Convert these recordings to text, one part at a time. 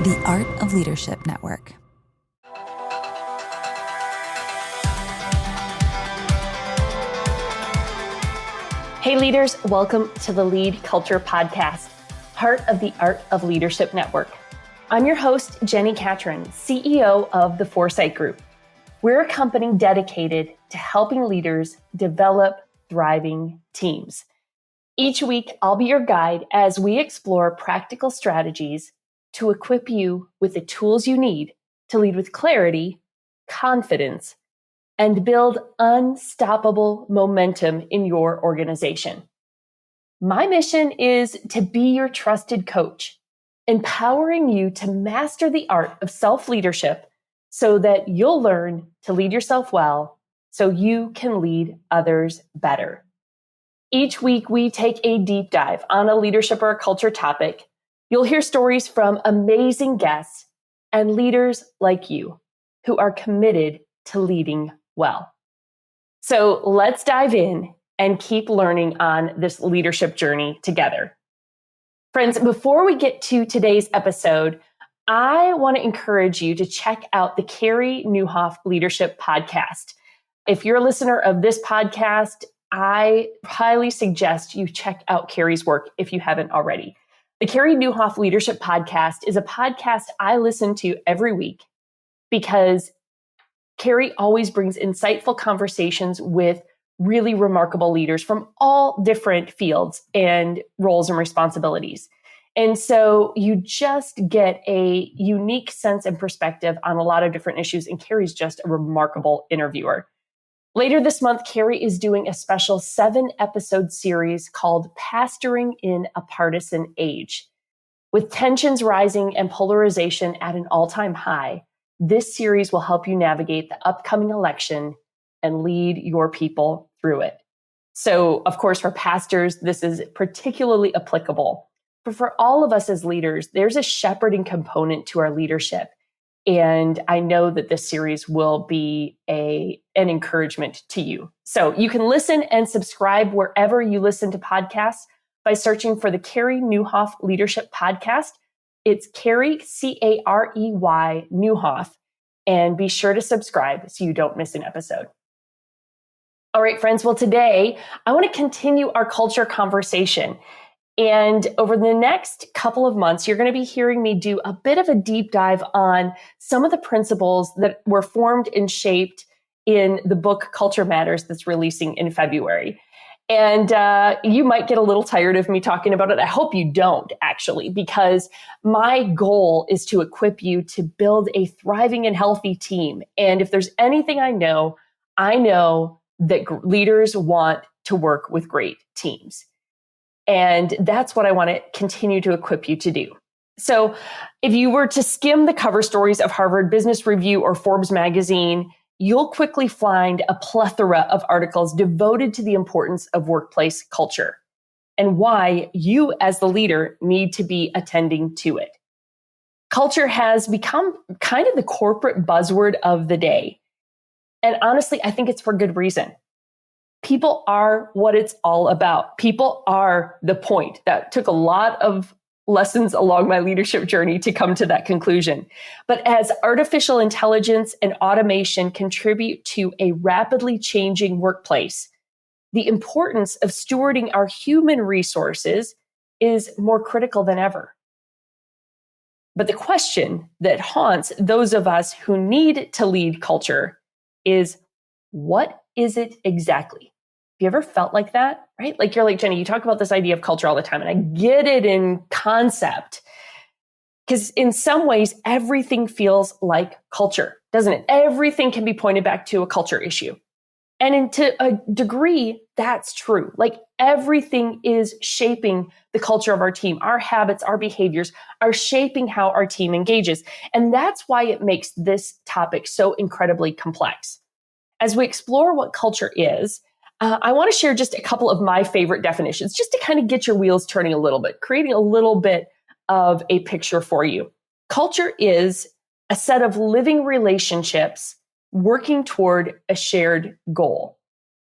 The Art of Leadership Network. Hey leaders, welcome to the LeadCulture podcast, part of the Art of Leadership Network. I'm your host, Jenni Catron, CEO of the Foresight Group. We're a company dedicated to helping leaders develop thriving teams. Each week, I'll be your guide as we explore practical strategies to equip you with the tools you need to lead with clarity, confidence, and build unstoppable momentum in your organization. My mission is to be your trusted coach, empowering you to master the art of self-leadership so that you'll learn to lead yourself well so you can lead others better. Each week, we take a deep dive on a leadership or a culture topic. You'll hear stories from amazing guests and leaders like you who are committed to leading well. So let's dive in and keep learning on this leadership journey together. Friends, before we get to today's episode, I want to encourage you to check out the Carey Nieuwhof Leadership Podcast. If you're a listener of this podcast, I highly suggest you check out Carey's work if you haven't already. The Carey Nieuwhof Leadership Podcast is a podcast I listen to every week because Carey always brings insightful conversations with really remarkable leaders from all different fields and roles and responsibilities. And so you just get a unique sense and perspective on a lot of different issues. And Carey's just a remarkable interviewer. Later this month, Carey is doing a special 7-episode series called Pastoring in a Partisan Age. With tensions rising and polarization at an all-time high, this series will help you navigate the upcoming election and lead your people through it. So, of course, for pastors, this is particularly applicable. But for all of us as leaders, there's a shepherding component to our leadership. And I know that this series will be an encouragement to you. So you can listen and subscribe wherever you listen to podcasts by searching for the Carey Nieuwhof Leadership Podcast. It's Carey, C-A-R-E-Y, Nieuwhof. And be sure to subscribe so you don't miss an episode. All right, friends. Well, today I want to continue our culture conversation. And over the next couple of months, you're going to be hearing me do a bit of a deep dive on some of the principles that were formed and shaped in the book Culture Matters that's releasing in February. And you might get a little tired of me talking about it. I hope you don't, actually, because my goal is to equip you to build a thriving and healthy team. And if there's anything I know that leaders want to work with great teams. And that's what I want to continue to equip you to do. So if you were to skim the cover stories of Harvard Business Review or Forbes magazine, you'll quickly find a plethora of articles devoted to the importance of workplace culture and why you as the leader need to be attending to it. Culture has become kind of the corporate buzzword of the day. And honestly, I think it's for good reason. People are what it's all about. People are the point. That took a lot of lessons along my leadership journey to come to that conclusion. But as artificial intelligence and automation contribute to a rapidly changing workplace, the importance of stewarding our human resources is more critical than ever. But the question that haunts those of us who need to lead culture is, what is it exactly? Have you ever felt like that, right? Like you're like, Jenni, you talk about this idea of culture all the time, and I get it in concept. Because in some ways, everything feels like culture, doesn't it? Everything can be pointed back to a culture issue. And to a degree, that's true. Like everything is shaping the culture of our team. Our habits, our behaviors are shaping how our team engages. And that's why it makes this topic so incredibly complex. As we explore what culture is, I want to share just a couple of my favorite definitions, just to kind of get your wheels turning a little bit, creating a little bit of a picture for you. Culture is a set of living relationships working toward a shared goal.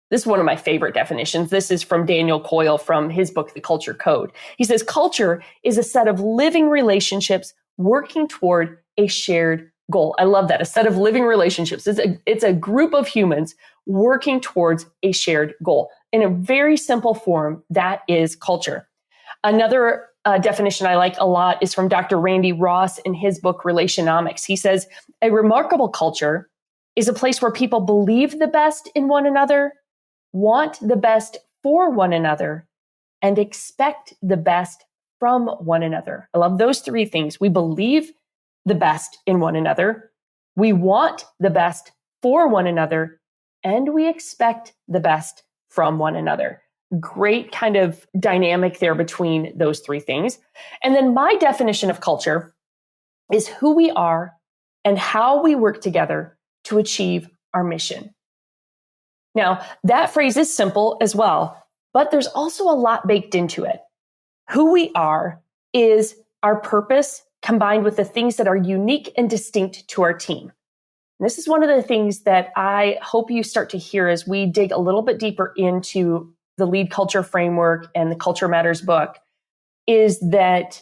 This is one of my favorite definitions. This is from Daniel Coyle from his book, The Culture Code. He says, culture is a set of living relationships working toward a shared goal. I love that. A set of living relationships. It's a group of humans working towards a shared goal. In a very simple form, that is culture. Another definition I like a lot is from Dr. Randy Ross in his book, Relationomics. He says, a remarkable culture is a place where people believe the best in one another, want the best for one another, and expect the best from one another. I love those three things. We believe the best in one another, we want the best for one another, and we expect the best from one another. Great kind of dynamic there between those three things. And then my definition of culture is who we are and how we work together to achieve our mission. Now, that phrase is simple as well, but there's also a lot baked into it. Who we are is our purpose combined with the things that are unique and distinct to our team. And this is one of the things that I hope you start to hear as we dig a little bit deeper into the LeadCulture framework and the Culture Matters book, is that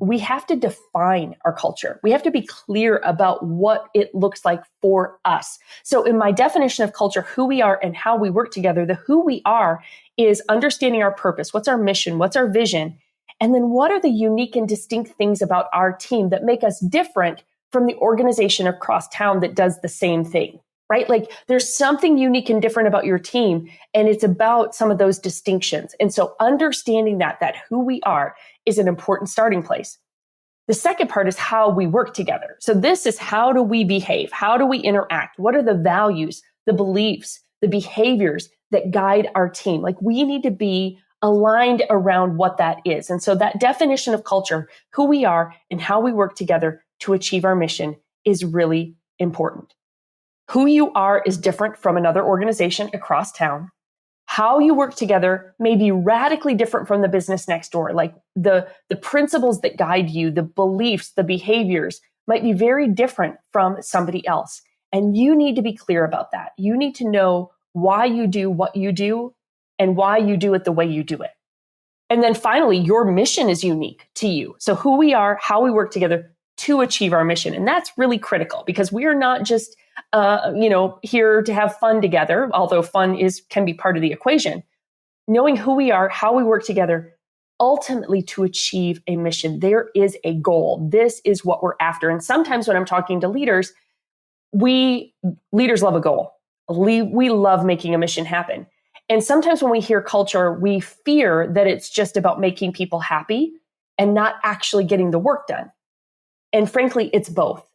we have to define our culture. We have to be clear about what it looks like for us. So in my definition of culture, who we are and how we work together, the who we are is understanding our purpose. What's our mission? What's our vision? And then what are the unique and distinct things about our team that make us different from the organization across town that does the same thing, right? Like there's something unique and different about your team, and it's about some of those distinctions. And so understanding that who we are is an important starting place. The second part is how we work together. So this is how do we behave? How do we interact? What are the values, the beliefs, the behaviors that guide our team? Like we need to be aligned around what that is. And so that definition of culture, who we are and how we work together to achieve our mission is really important. Who you are is different from another organization across town. How you work together may be radically different from the business next door. Like the principles that guide you, the beliefs, the behaviors might be very different from somebody else. And you need to be clear about that. You need to know why you do what you do and why you do it the way you do it. And then finally, your mission is unique to you. So who we are, how we work together to achieve our mission. And that's really critical because we are not just, here to have fun together, although fun can be part of the equation. Knowing who we are, how we work together, ultimately to achieve a mission. There is a goal. This is what we're after. And sometimes when I'm talking to leaders, leaders love a goal. We love making a mission happen. And sometimes when we hear culture, we fear that it's just about making people happy and not actually getting the work done. And frankly, it's both.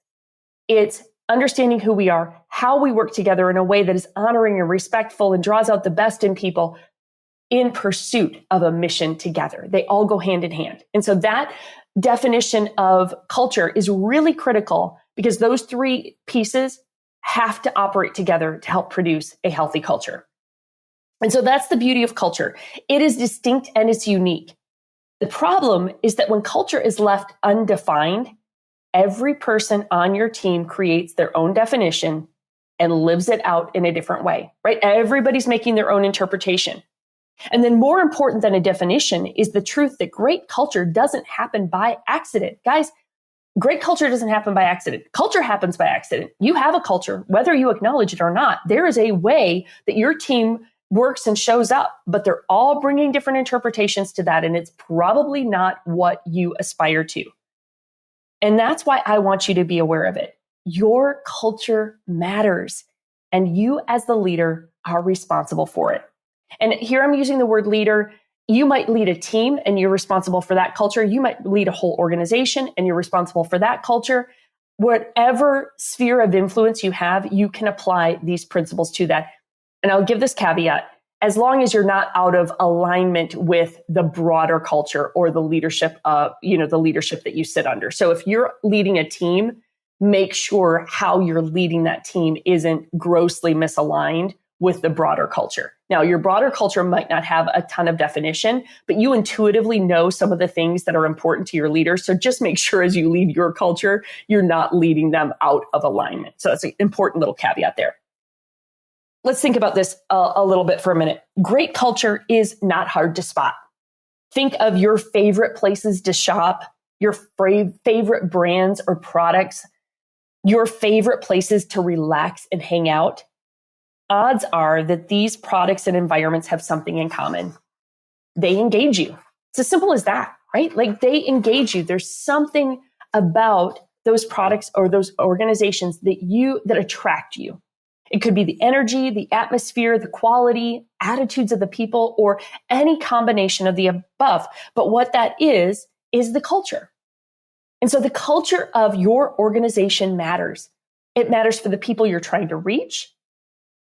It's understanding who we are, how we work together in a way that is honoring and respectful and draws out the best in people in pursuit of a mission together. They all go hand in hand. And so that definition of culture is really critical because those three pieces have to operate together to help produce a healthy culture. And so that's the beauty of culture. It is distinct and it's unique. The problem is that when culture is left undefined, every person on your team creates their own definition and lives it out in a different way, right? Everybody's making their own interpretation. And then more important than a definition is the truth that great culture doesn't happen by accident. Guys, great culture doesn't happen by accident. Culture happens by accident. You have a culture, whether you acknowledge it or not. There is a way that your team works and shows up, but they're all bringing different interpretations to that. And it's probably not what you aspire to. And that's why I want you to be aware of it. Your culture matters, and you as the leader are responsible for it. And here I'm using the word leader. You might lead a team and you're responsible for that culture. You might lead a whole organization and you're responsible for that culture. Whatever sphere of influence you have, you can apply these principles to that. And I'll give this caveat. As long as you're not out of alignment with the broader culture or the leadership, the leadership that you sit under. So if you're leading a team, make sure how you're leading that team isn't grossly misaligned with the broader culture. Now, your broader culture might not have a ton of definition, but you intuitively know some of the things that are important to your leaders. So just make sure as you lead your culture, you're not leading them out of alignment. So that's an important little caveat there. Let's think about this a little bit for a minute. Great culture is not hard to spot. Think of your favorite places to shop, your favorite brands or products, your favorite places to relax and hang out, odds are that these products and environments have something in common. They engage you. It's as simple as that, right? Like they engage you. There's something about those products or those organizations that attract you. It could be the energy, the atmosphere, the quality, attitudes of the people, or any combination of the above. But what that is the culture. And so the culture of your organization matters. It matters for the people you're trying to reach.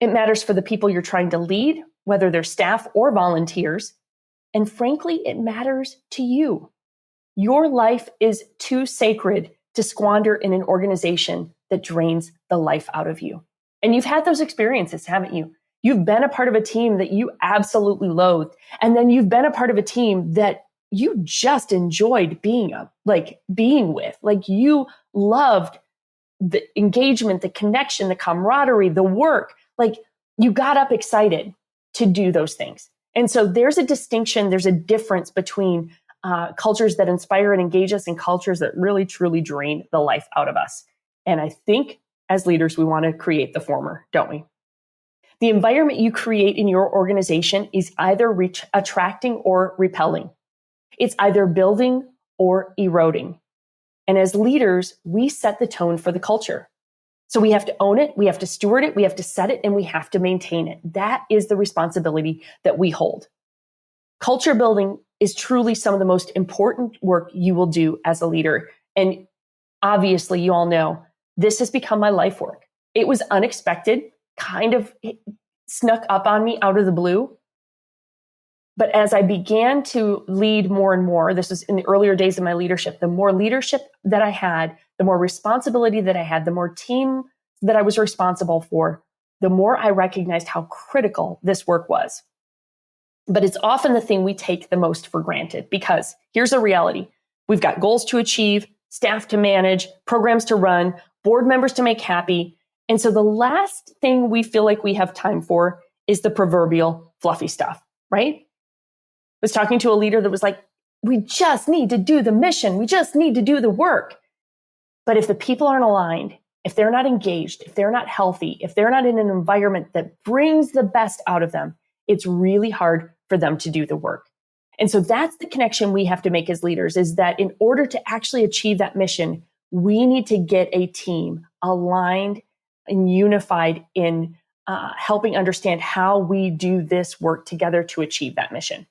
It matters for the people you're trying to lead, whether they're staff or volunteers. And frankly, it matters to you. Your life is too sacred to squander in an organization that drains the life out of you. And you've had those experiences, haven't you? You've been a part of a team that you absolutely loathed. And then you've been a part of a team that you just enjoyed being with. Like you loved the engagement, the connection, the camaraderie, the work. Like you got up excited to do those things. And so there's a distinction, there's a difference between cultures that inspire and engage us and cultures that really, truly drain the life out of us. And I think as leaders, we want to create the former, don't we? The environment you create in your organization is either attracting or repelling. It's either building or eroding. And as leaders, we set the tone for the culture. So we have to own it, we have to steward it, we have to set it, and we have to maintain it. That is the responsibility that we hold. Culture building is truly some of the most important work you will do as a leader. And obviously, you all know, this has become my life work. It was unexpected, kind of snuck up on me out of the blue. But as I began to lead more and more, this was in the earlier days of my leadership, the more leadership that I had, the more responsibility that I had, the more team that I was responsible for, the more I recognized how critical this work was. But it's often the thing we take the most for granted, because here's a reality. We've got goals to achieve, staff to manage, programs to run, board members to make happy. And so the last thing we feel like we have time for is the proverbial fluffy stuff, right? I was talking to a leader that was like, we just need to do the mission. We just need to do the work. But if the people aren't aligned, if they're not engaged, if they're not healthy, if they're not in an environment that brings the best out of them, it's really hard for them to do the work. And so that's the connection we have to make as leaders, is that in order to actually achieve that mission, we need to get a team aligned and unified in helping understand how we do this work together to achieve that mission.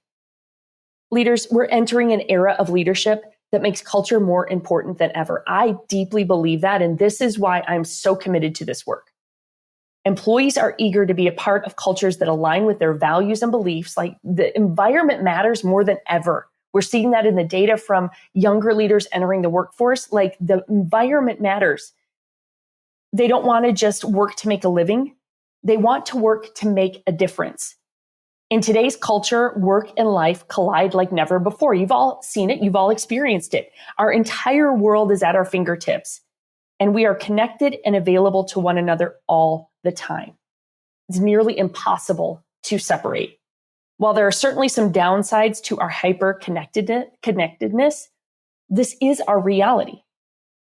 Leaders, we're entering an era of leadership that makes culture more important than ever. I deeply believe that, and this is why I'm so committed to this work. Employees are eager to be a part of cultures that align with their values and beliefs. Like, the environment matters more than ever. We're seeing that in the data from younger leaders entering the workforce. Like, the environment matters. They don't want to just work to make a living. They want to work to make a difference. In today's culture, work and life collide like never before. You've all seen it. You've all experienced it. Our entire world is at our fingertips, and we are connected and available to one another all the time. It's nearly impossible to separate. While there are certainly some downsides to our hyper-connectedness, this is our reality.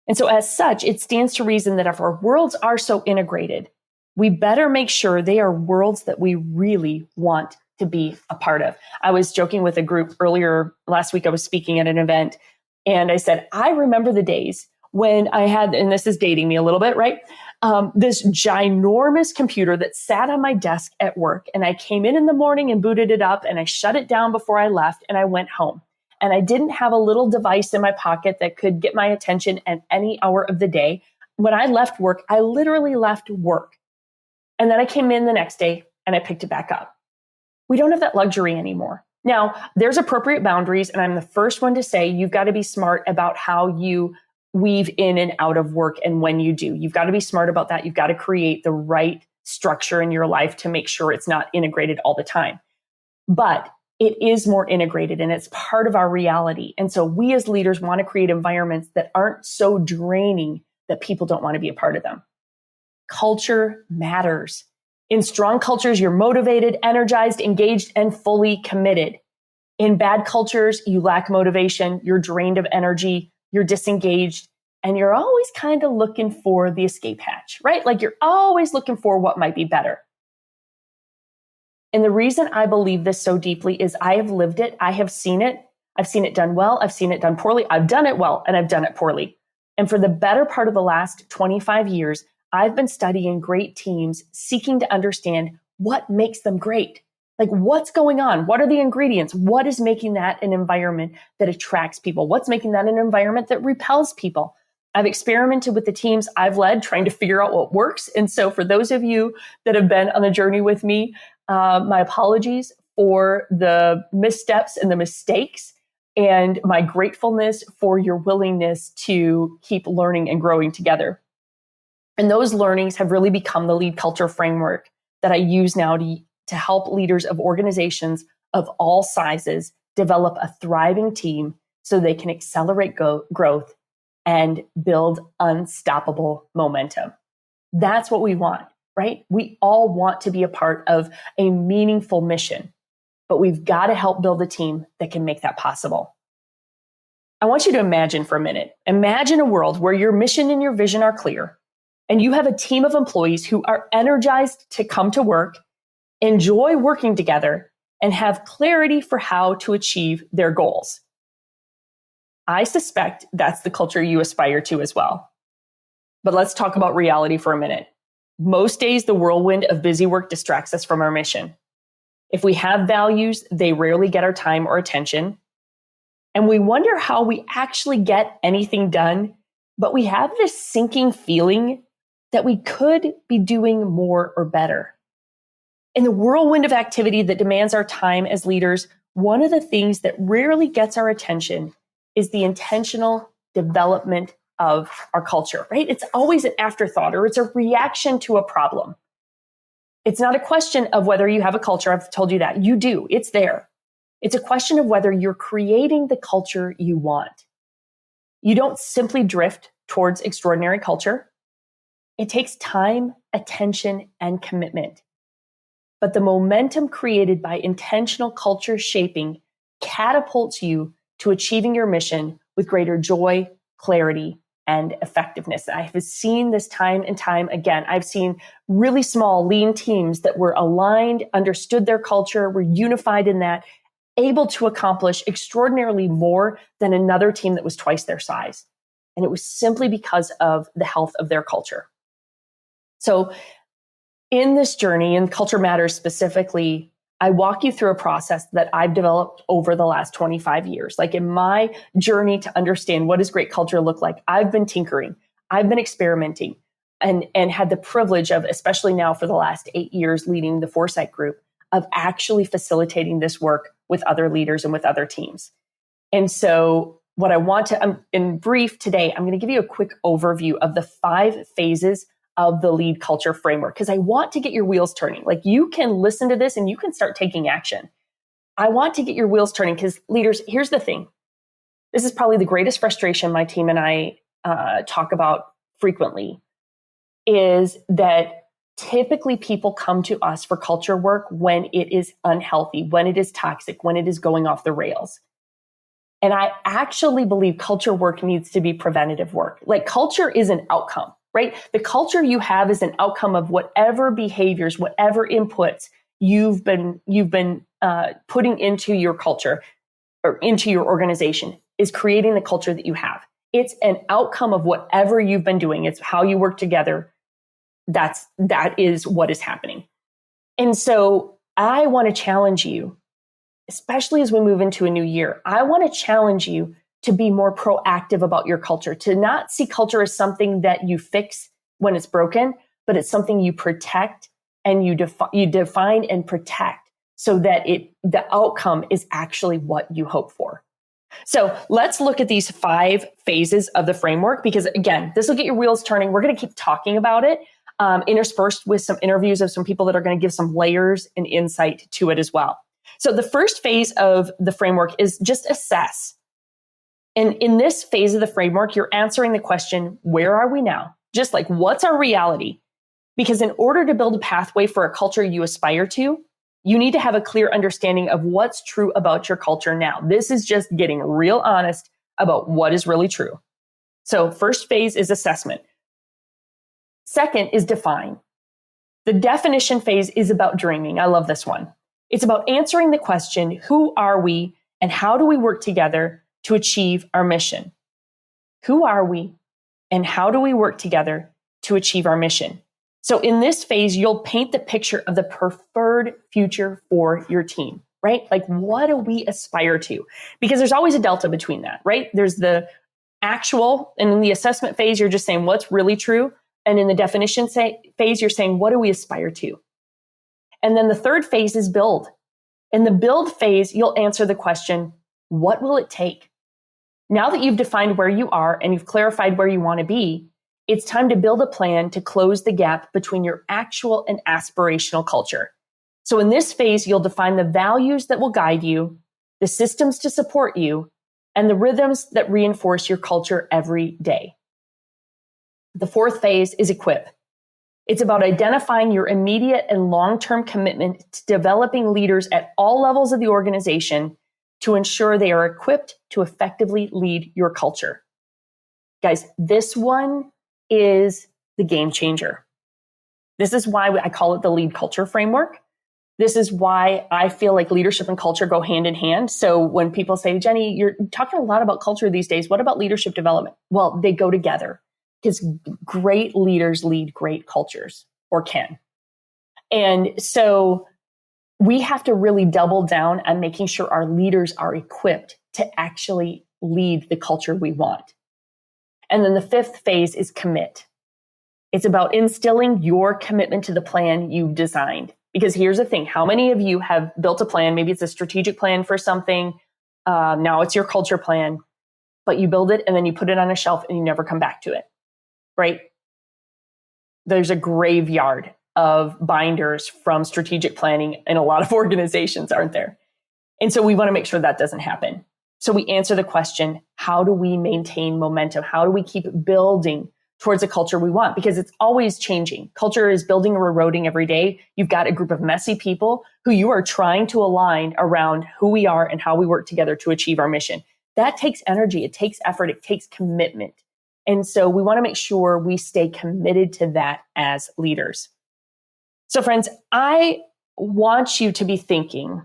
And so as such, it stands to reason that if our worlds are so integrated, we better make sure they are worlds that we really want to be a part of. I was joking with a group earlier last week. I was speaking at an event, and I said, I remember the days when I had, and this is dating me a little bit, right? This ginormous computer that sat on my desk at work. And I came in the morning and booted it up, and I shut it down before I left, and I went home. And I didn't have a little device in my pocket that could get my attention at any hour of the day. When I left work, I literally left work. And then I came in the next day and I picked it back up. We don't have that luxury anymore. Now, there's appropriate boundaries, and I'm the first one to say you've got to be smart about how you weave in and out of work, and when you do. You've got to be smart about that. You've got to create the right structure in your life to make sure it's not integrated all the time. But it is more integrated, and it's part of our reality. And so we as leaders want to create environments that aren't so draining that people don't want to be a part of them. Culture matters. In strong cultures, you're motivated, energized, engaged, and fully committed. In bad cultures, you lack motivation, you're drained of energy, you're disengaged, and you're always kind of looking for the escape hatch, right? Like you're always looking for what might be better. And the reason I believe this so deeply is I have lived it. I have seen it. I've seen it done well. I've seen it done poorly. I've done it well and I've done it poorly. And for the better part of the last 25 years, I've been studying great teams, seeking to understand what makes them great. Like what's going on? What are the ingredients? What is making that an environment that attracts people? What's making that an environment that repels people? I've experimented with the teams I've led, trying to figure out what works. And so for those of you that have been on the journey with me, my apologies for the missteps and the mistakes, and my gratefulness for your willingness to keep learning and growing together. And those learnings have really become the LeadCulture framework that I use now to help leaders of organizations of all sizes develop a thriving team so they can accelerate growth and build unstoppable momentum. That's what we want, right? We all want to be a part of a meaningful mission, but we've got to help build a team that can make that possible. I want you to imagine for a minute. Imagine a world where your mission and your vision are clear, and you have a team of employees who are energized to come to work, enjoy working together, and have clarity for how to achieve their goals. I suspect that's the culture you aspire to as well. But let's talk about reality for a minute. Most days, the whirlwind of busy work distracts us from our mission. If we have values, they rarely get our time or attention. And we wonder how we actually get anything done, but we have this sinking feeling that we could be doing more or better. In the whirlwind of activity that demands our time as leaders, one of the things that rarely gets our attention is the intentional development of our culture, right? It's always an afterthought, or it's a reaction to a problem. It's not a question of whether you have a culture. I've told you that. You do. It's there. It's a question of whether you're creating the culture you want. You don't simply drift towards extraordinary culture. It takes time, attention, and commitment. But the momentum created by intentional culture shaping catapults you to achieving your mission with greater joy, clarity, and effectiveness. I have seen this time and time again. I've seen really small, lean teams that were aligned, understood their culture, were unified in that, able to accomplish extraordinarily more than another team that was twice their size. And it was simply because of the health of their culture. So in this journey, in Culture Matters specifically, I walk you through a process that I've developed over the last 25 years. Like in my journey to understand what does great culture look like, I've been tinkering, I've been experimenting, and had the privilege of, especially now for the last 8 years, leading the Foresight Group, of actually facilitating this work with other leaders and with other teams. And so what I want to, in brief today, I'm going to give you a quick overview of the 5 phases of the LeadCulture framework, because I want to get your wheels turning. Like you can listen to this and you can start taking action. I want to get your wheels turning because leaders, here's the thing. This is probably the greatest frustration my team and I talk about frequently, is that typically people come to us for culture work when it is unhealthy, when it is toxic, when it is going off the rails. And I actually believe culture work needs to be preventative work. Like culture is an outcome, right? The culture you have is an outcome of whatever behaviors, whatever inputs you've been putting into your culture or into your organization is creating the culture that you have. It's an outcome of whatever you've been doing. It's how you work together. That is what is happening. And so I want to challenge you, especially as we move into a new year. I want to challenge you to be more proactive about your culture, to not see culture as something that you fix when it's broken, but it's something you protect and you define and protect so that the outcome is actually what you hope for. So let's look at these 5 phases of the framework, because again, this will get your wheels turning. We're going to keep talking about it, interspersed with some interviews of some people that are going to give some layers and insight to it as well. So the first phase of the framework is just assess. And in this phase of the framework, you're answering the question, where are we now? Just like, what's our reality? Because in order to build a pathway for a culture you aspire to, you need to have a clear understanding of what's true about your culture now. This is just getting real honest about what is really true. So first phase is assessment. Second is define. The definition phase is about dreaming. I love this one. It's about answering the question, who are we and how do we work together to achieve our mission? Who are we and how do we work together to achieve our mission? So in this phase, you'll paint the picture of the preferred future for your team, right? Like, what do we aspire to? Because there's always a delta between that, right? There's the actual, and in the assessment phase, you're just saying what's really true. And in the definition phase, you're saying, what do we aspire to? And then the third phase is build. In the build phase, you'll answer the question, what will it take? Now that you've defined where you are and you've clarified where you want to be, it's time to build a plan to close the gap between your actual and aspirational culture. So in this phase, you'll define the values that will guide you, the systems to support you, and the rhythms that reinforce your culture every day. The fourth phase is equip. It's about identifying your immediate and long-term commitment to developing leaders at all levels of the organization to ensure they are equipped to effectively lead your culture. Guys, this one is the game changer. This is why I call it the LeadCulture framework. This is why I feel like leadership and culture go hand in hand. So when people say, Jenni, you're talking a lot about culture these days, what about leadership development? Well, they go together because great leaders lead great cultures, or can. And so we have to really double down on making sure our leaders are equipped to actually lead the culture we want. And then the fifth phase is commit. It's about instilling your commitment to the plan you've designed. Because here's the thing, how many of you have built a plan? Maybe it's a strategic plan for something. Now it's your culture plan, but you build it and then you put it on a shelf and you never come back to it, right? There's a graveyard of binders from strategic planning in a lot of organizations, aren't there? And so we want to make sure that doesn't happen. So we answer the question, how do we maintain momentum? How do we keep building towards a culture we want? Because it's always changing. Culture is building or eroding every day. You've got a group of messy people who you are trying to align around who we are and how we work together to achieve our mission. That takes energy. It takes effort. It takes commitment. And so we want to make sure we stay committed to that as leaders. So friends, I want you to be thinking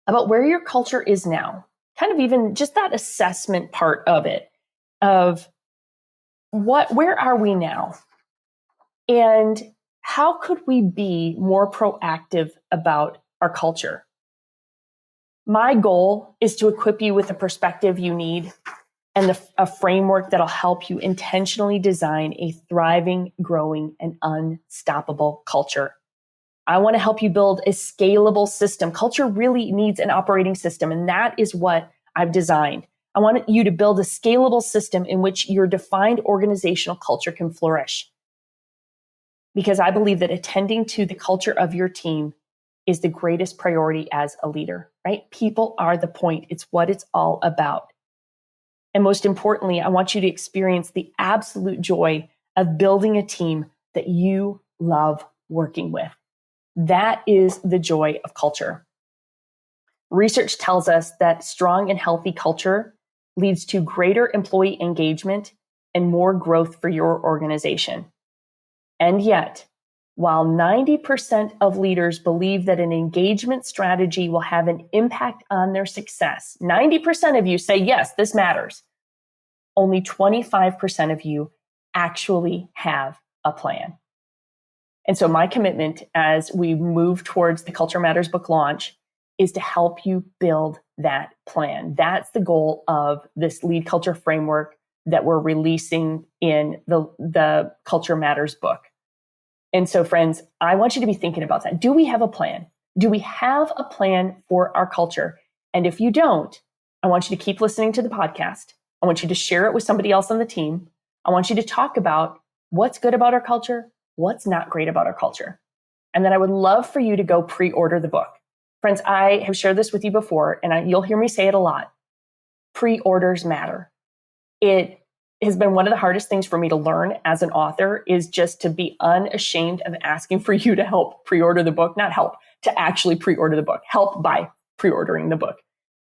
about where your culture is now, kind of even just that assessment part of it, of where are we now? And how could we be more proactive about our culture? My goal is to equip you with the perspective you need and a framework that'll help you intentionally design a thriving, growing, and unstoppable culture. I want to help you build a scalable system. Culture really needs an operating system, and that is what I've designed. I want you to build a scalable system in which your defined organizational culture can flourish. Because I believe that attending to the culture of your team is the greatest priority as a leader, right? People are the point. It's what it's all about. And most importantly, I want you to experience the absolute joy of building a team that you love working with. That is the joy of culture. Research tells us that strong and healthy culture leads to greater employee engagement and more growth for your organization. And yet, while 90% of leaders believe that an engagement strategy will have an impact on their success, 90% of you say, yes, this matters. Only 25% of you actually have a plan. And so my commitment as we move towards the Culture Matters book launch is to help you build that plan. That's the goal of this LeadCulture framework that we're releasing in the Culture Matters book. And so friends, I want you to be thinking about that. Do we have a plan? Do we have a plan for our culture? And if you don't, I want you to keep listening to the podcast. I want you to share it with somebody else on the team. I want you to talk about what's good about our culture, what's not great about our culture. And then I would love for you to go pre-order the book. Friends, I have shared this with you before, and you'll hear me say it a lot. Pre-orders matter. It has been one of the hardest things for me to learn as an author is just to be unashamed of asking for you to help pre-order the book, not help, to actually pre-order the book, help by pre-ordering the book.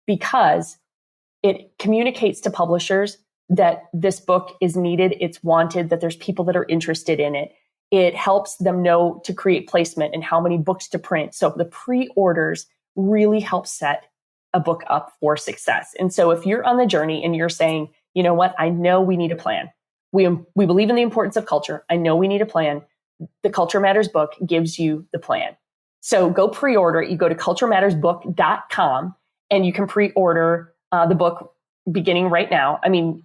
Because It communicates to publishers that this book is needed, it's wanted, that there's people that are interested in it. It helps them know to create placement and how many books to print. So the pre-orders really help set a book up for success. And so if you're on the journey and you're saying, you know what, I know we need a plan. We believe in the importance of culture. I know we need a plan. The Culture Matters book gives you the plan. So go pre-order it. You go to culturemattersbook.com and you can pre-order the book beginning right now. I mean,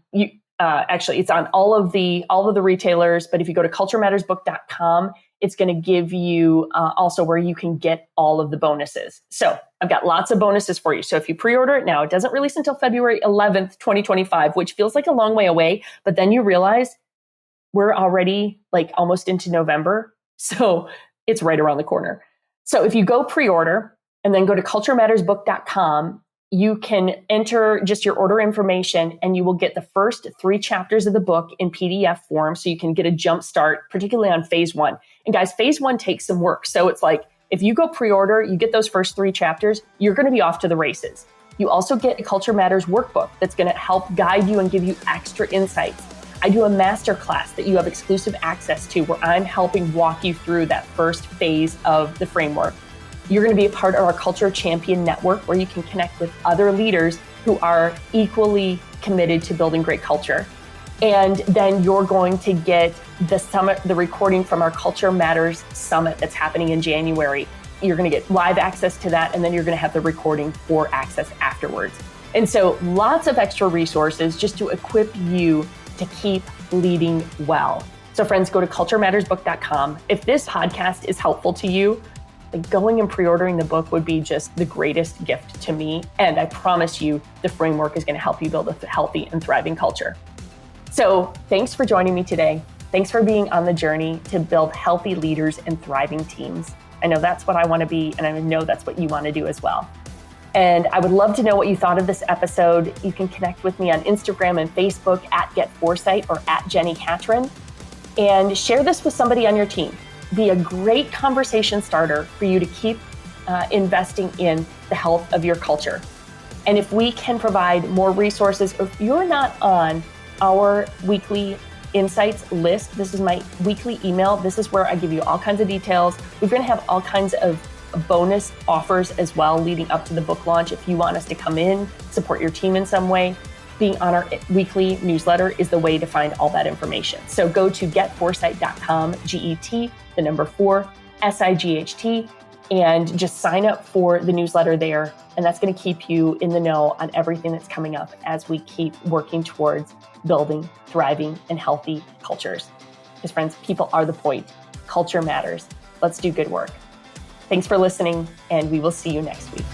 actually, it's on all of the retailers. But if you go to culturemattersbook.com, it's going to give you also where you can get all of the bonuses. So I've got lots of bonuses for you. So if you pre-order it now, it doesn't release until February 11th, 2025, which feels like a long way away. But then you realize we're already like almost into November. So it's right around the corner. So if you go pre-order and then go to culturemattersbook.com, you can enter just your order information and you will get the first 3 chapters of the book in PDF form so you can get a jump start, particularly on phase 1. And guys, phase 1 takes some work. So it's like, if you go pre-order, you get those first 3 chapters, you're going to be off to the races. You also get a Culture Matters workbook that's going to help guide you and give you extra insights. I do a masterclass that you have exclusive access to where I'm helping walk you through that first phase of the framework. You're going to be a part of our Culture Champion Network where you can connect with other leaders who are equally committed to building great culture. And then you're going to get the summit, the recording from our Culture Matters Summit that's happening in January. You're going to get live access to that, and then you're going to have the recording for access afterwards. And so lots of extra resources just to equip you to keep leading well. So friends, go to culturemattersbook.com. If this podcast is helpful to you, going and pre-ordering the book would be just the greatest gift to me. And I promise you, the framework is going to help you build a healthy and thriving culture. So thanks for joining me today. Thanks for being on the journey to build healthy leaders and thriving teams. I know that's what I want to be, and I know that's what you want to do as well. And I would love to know what you thought of this episode. You can connect with me on Instagram and Facebook at @GetForesight or at Jenni Catron, and share this with somebody on your team. Be a great conversation starter for you to keep investing in the health of your culture. And if we can provide more resources, if you're not on our weekly insights list, this is my weekly email. This is where I give you all kinds of details. We're going to have all kinds of bonus offers as well leading up to the book launch. If you want us to come in, support your team in some way, being on our weekly newsletter is the way to find all that information. So go to getforesight.com, GET4SIGHT, and just sign up for the newsletter there. And that's going to keep you in the know on everything that's coming up as we keep working towards building thriving and healthy cultures. Because friends, people are the point. Culture matters. Let's do good work. Thanks for listening, and we will see you next week.